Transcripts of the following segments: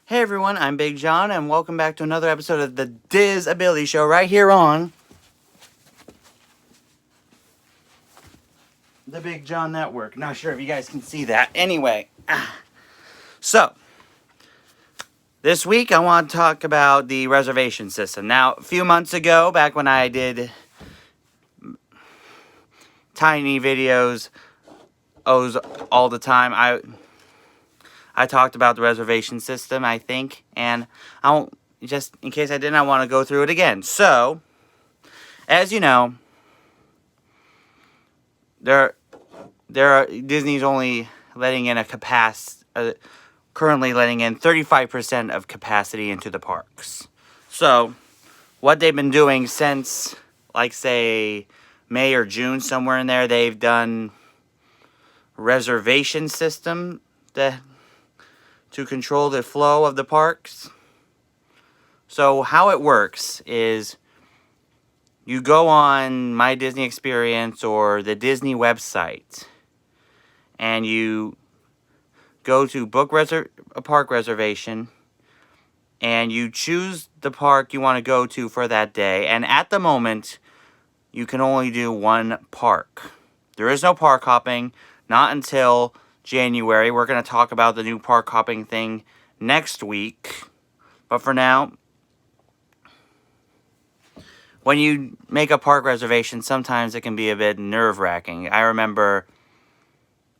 Hey everyone, I'm Big John, and welcome back to another episode of the Disability Show right here on the Big John Network. Not sure if you guys can see that. Anyway, so this week I want to talk about the reservation system. Now, a few months ago, back when I did tiny videos all the time, I talked about the reservation system, I think, and I won't, just in case I didn't, I want to go through it again. So, as you know, Disney's only letting in currently letting in 35% of capacity into the parks. So, what they've been doing since, like, say, May or June, somewhere in there, they've done reservation system to control the flow of the parks. So how it works is you go on My Disney Experience or the Disney website and you go to book a park reservation and you choose the park you want to go to for that day. And at the moment, you can only do one park. There is no park hopping, not until January. We're going to talk about the new park hopping thing next week. But for now, when you make a park reservation, sometimes it can be a bit nerve-wracking. I remember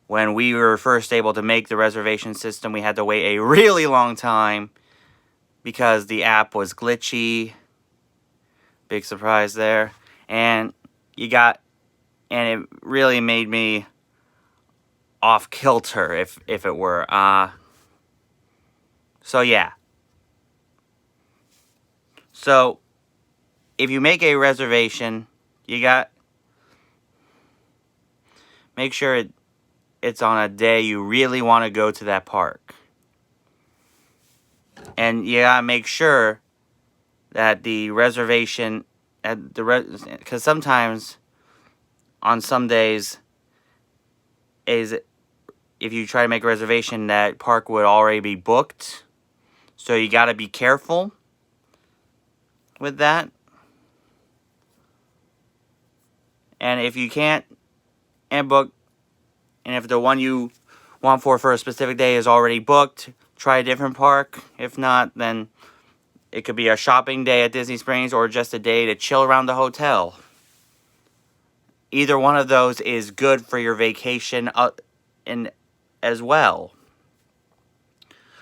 when we were first able to make the reservation system, we had to wait a really long time because the app was glitchy. Big surprise there. And it really made me off kilter, if it were. So yeah. So if you make a reservation, make sure it's on a day you really want to go to that park. And you gotta make sure that the reservation because sometimes on some days if you try to make a reservation, that park would already be booked. So you got to be careful with that. And if you can't book, and if the one you want for a specific day is already booked, try a different park. If not, then it could be a shopping day at Disney Springs or just a day to chill around the hotel. Either one of those is good for your vacation as well.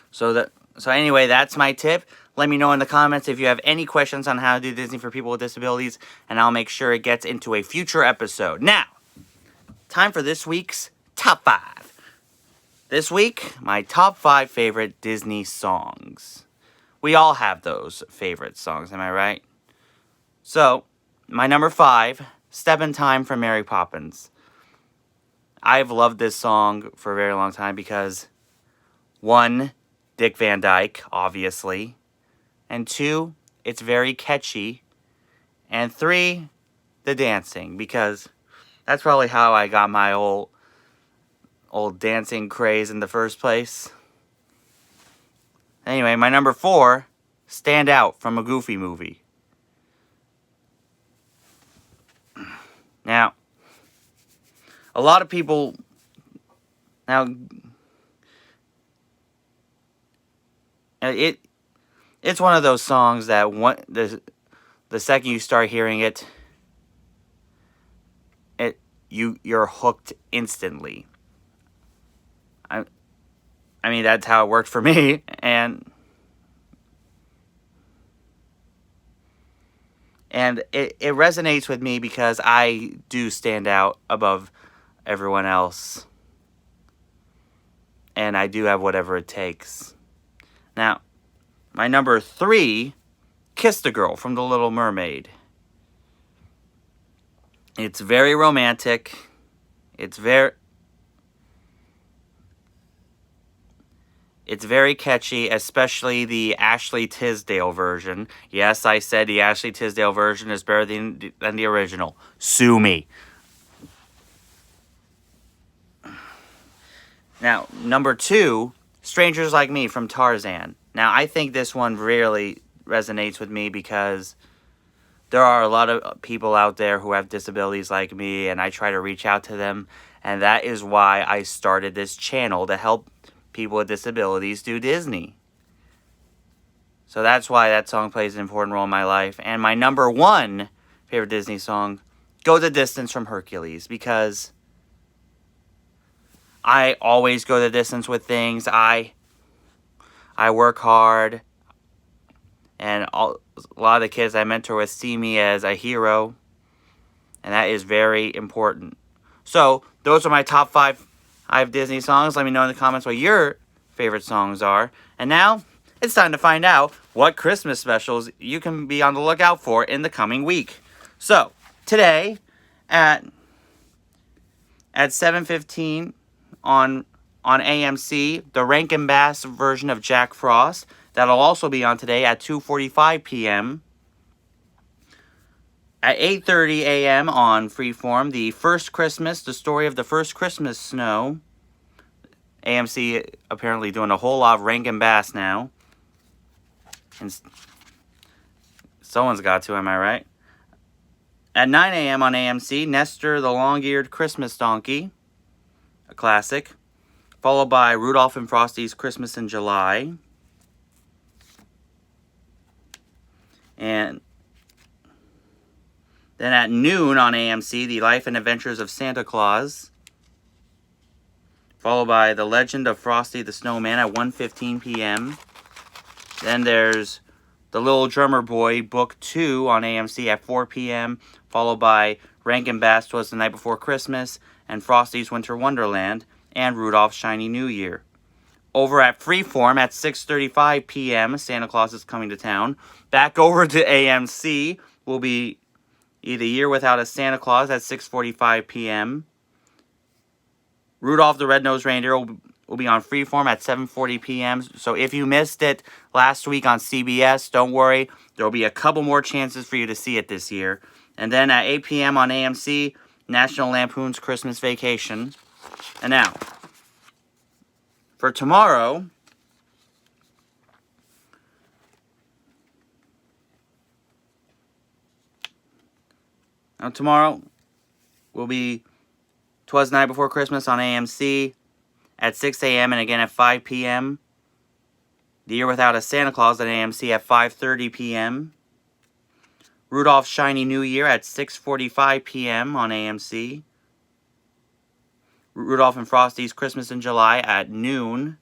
So anyway, that's my tip. Let me know in the comments if you have any questions on how to do Disney for people with disabilities, and I'll make sure it gets into a future episode. Now, time for this week's Top 5. This week, my top 5 favorite Disney songs. We all have those favorite songs, am I right? So, my number 5, Step in Time from Mary Poppins. I've loved this song for a very long time because 1, Dick Van Dyke, obviously. And 2, it's very catchy. And 3, the dancing, because that's probably how I got my old dancing craze in the first place. Anyway, my number 4, Stand Out from a Goofy movie. Now, a lot of people it's one of those songs that the second you start hearing it, you're hooked instantly. I mean, that's how it worked for me, and it resonates with me because I do stand out above everyone else, and I do have whatever it takes. Now, my number 3, Kiss the Girl from The Little Mermaid. It's very romantic. It's very catchy, especially the Ashley Tisdale version. Yes, I said the Ashley Tisdale version is better than the original. Sue me. Now, number 2, Strangers Like Me from Tarzan. Now, I think this one really resonates with me because there are a lot of people out there who have disabilities like me, and I try to reach out to them, and that is why I started this channel, to help people with disabilities do Disney. So that's why that song plays an important role in my life. And my number one favorite Disney song, Go the Distance from Hercules, because I always go the distance with things. I work hard, and a lot of the kids I mentor with see me as a hero, and that is very important. So those are my top 5 Disney songs. Let me know in the comments what your favorite songs are. And now it's time to find out what Christmas specials you can be on the lookout for in the coming week. So today at 7:15 on AMC, the Rankin Bass version of Jack Frost. That'll also be on today at 2:45 p.m. At 8:30 a.m. on Freeform, The First Christmas, the story of the first Christmas snow. AMC apparently doing a whole lot of Rankin Bass now. And someone's got to, am I right? At 9 a.m. on AMC, Nestor the Long-Eared Christmas Donkey, a classic. Followed by Rudolph and Frosty's Christmas in July. And then at noon on AMC, The Life and Adventures of Santa Claus. Followed by The Legend of Frosty the Snowman at 1:15 p.m. Then there's The Little Drummer Boy, Book 2 on AMC at 4 p.m. Followed by Rankin Bass, 'Twas the Night Before Christmas, and Frosty's Winter Wonderland, and Rudolph's Shiny New Year. Over at Freeform at 6:35 p.m., Santa Claus is Coming to Town. Back over to AMC will be The Year Without a Santa Claus at 6:45 p.m. Rudolph the Red-Nosed Reindeer will be on Freeform at 7:40 p.m. So if you missed it last week on CBS, don't worry. There will be a couple more chances for you to see it this year. And then at 8 p.m. on AMC, National Lampoon's Christmas Vacation. And now, for tomorrow, will be 'Twas the Night Before Christmas on AMC at 6 a.m. and again at 5 p.m. The Year Without a Santa Claus on AMC at 5:30 p.m. Rudolph's Shiny New Year at 6:45 p.m. on AMC. Rudolph and Frosty's Christmas in July at noon.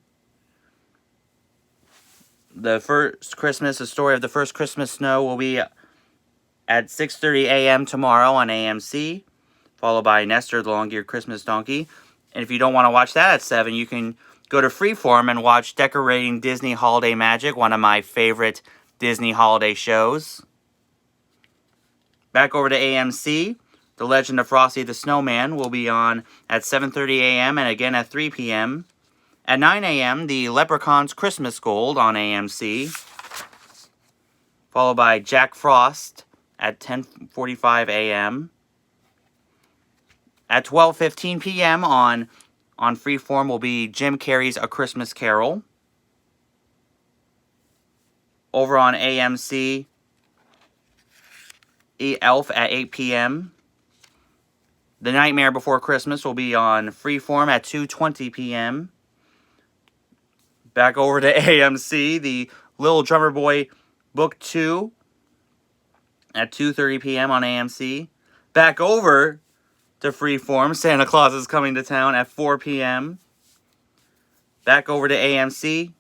The First Christmas, the story of the first Christmas snow, will be at 6:30 a.m. tomorrow on AMC, followed by Nestor the Long-Eared Christmas Donkey. And if you don't want to watch that at 7, you can go to Freeform and watch Decorating Disney Holiday Magic, one of my favorite Disney holiday shows. Back over to AMC, The Legend of Frosty the Snowman will be on at 7:30 a.m. and again at 3 p.m. At 9 a.m., The Leprechaun's Christmas Gold on AMC, followed by Jack Frost at 10:45 a.m. At 12:15 p.m. on Freeform will be Jim Carrey's A Christmas Carol. Over on AMC, Elf at 8 p.m. The Nightmare Before Christmas will be on Freeform at 2:20 p.m. Back over to AMC, The Little Drummer Boy Book 2 at 2:30 p.m. on AMC. Back over to Freeform, Santa Claus is Coming to Town at 4 p.m. Back over to AMC,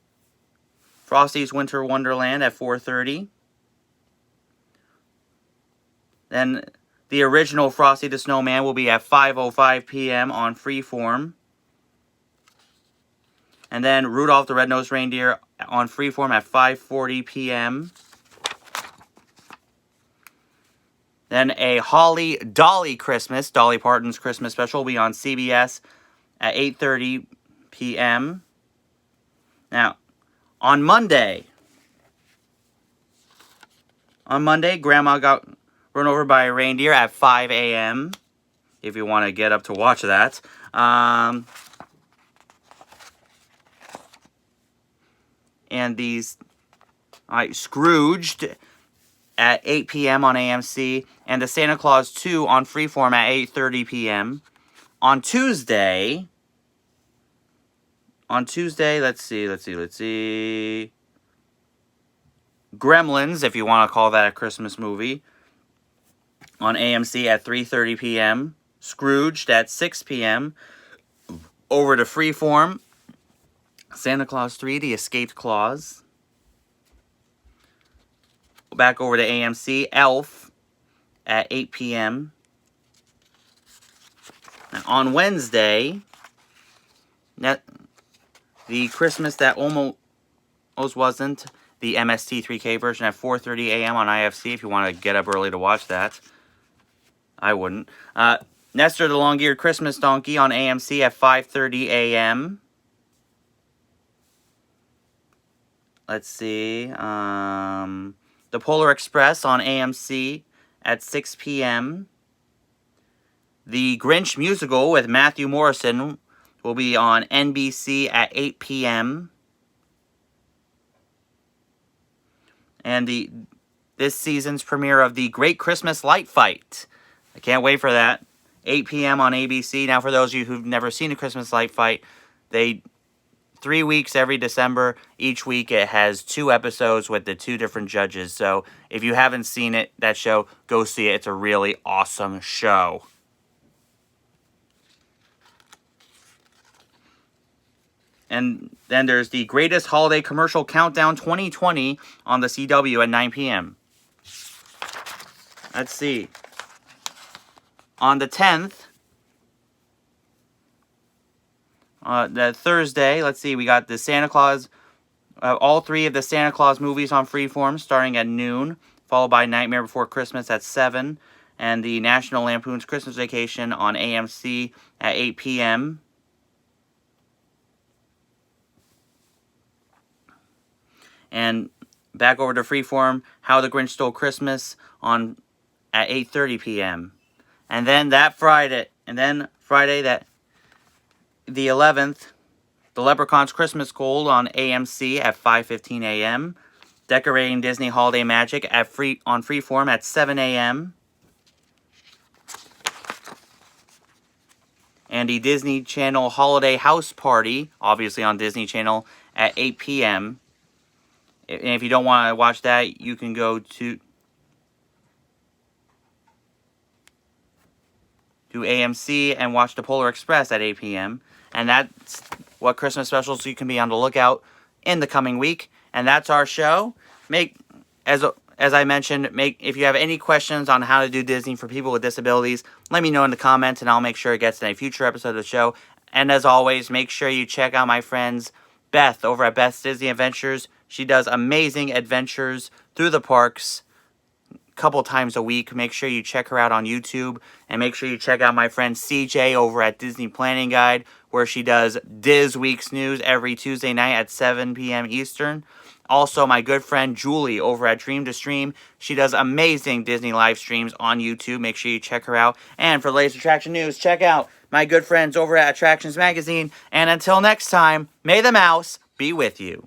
Frosty's Winter Wonderland at 4:30. Then the original Frosty the Snowman will be at 5:05 p.m. on Freeform. And then Rudolph the Red-Nosed Reindeer on Freeform at 5:40 p.m. Then a Holly Dolly Christmas, Dolly Parton's Christmas special, will be on CBS at 8:30 p.m. Now, on Monday, Grandma got run over by a reindeer at 5 a.m. if you want to get up to watch that. And these, Scrooged at 8 p.m. on AMC, and the Santa Claus 2 on Freeform at 8:30 p.m. On Tuesday, let's see. Gremlins, if you want to call that a Christmas movie, on AMC at 3:30 p.m. Scrooged at 6 p.m. Over to Freeform, Santa Claus 3, The Escaped Claus. Back over to AMC, Elf at 8 p.m. On Wednesday, the Christmas that almost wasn't, the MST 3K version at 4:30 a.m. on IFC if you want to get up early to watch that. I wouldn't. Nestor the Long-Eared Christmas Donkey on AMC at 5:30 a.m. Let's see. The Polar Express on AMC at 6 p.m. The Grinch Musical with Matthew Morrison will be on NBC at 8 p.m. And this season's premiere of The Great Christmas Light Fight. I can't wait for that. 8 p.m. on ABC. Now, for those of you who've never seen a Christmas Light Fight, 3 weeks every December. Each week it has 2 episodes with the 2 different judges. So if you haven't seen it, that show, go see it. It's a really awesome show. And then there's the Greatest Holiday Commercial Countdown 2020 on the CW at 9 p.m. Let's see. On the 10th, that Thursday, let's see, we got the Santa Claus, all 3 of the Santa Claus movies on Freeform starting at noon, followed by Nightmare Before Christmas at 7, and the National Lampoon's Christmas Vacation on AMC at 8 p.m. And back over to Freeform, How the Grinch Stole Christmas at 8:30 p.m. And then Friday that the 11th, The Leprechaun's Christmas Gold on AMC at 5:15 a.m. Decorating Disney Holiday Magic on Freeform at 7 a.m. And the Disney Channel Holiday House Party, obviously on Disney Channel, at 8 p.m. And if you don't want to watch that, you can go to AMC and watch The Polar Express at 8 p.m. And that's what Christmas specials you can be on the lookout in the coming week. And that's our show. As I mentioned, if you have any questions on how to do Disney for people with disabilities, let me know in the comments and I'll make sure it gets in a future episode of the show. And as always, make sure you check out my friends Beth over at Beth's Disney Adventures. She does amazing adventures through the parks couple times a week. Make sure you check her out on YouTube, and make sure you check out my friend CJ over at Disney Planning Guide, where she does Diz Week's News every Tuesday night at 7 p.m. Eastern. Also, my good friend Julie over at Dream to Stream. She does amazing Disney live streams on YouTube. Make sure you check her out. And for the latest attraction news, check out my good friends over at Attractions Magazine. And until next time, may the mouse be with you.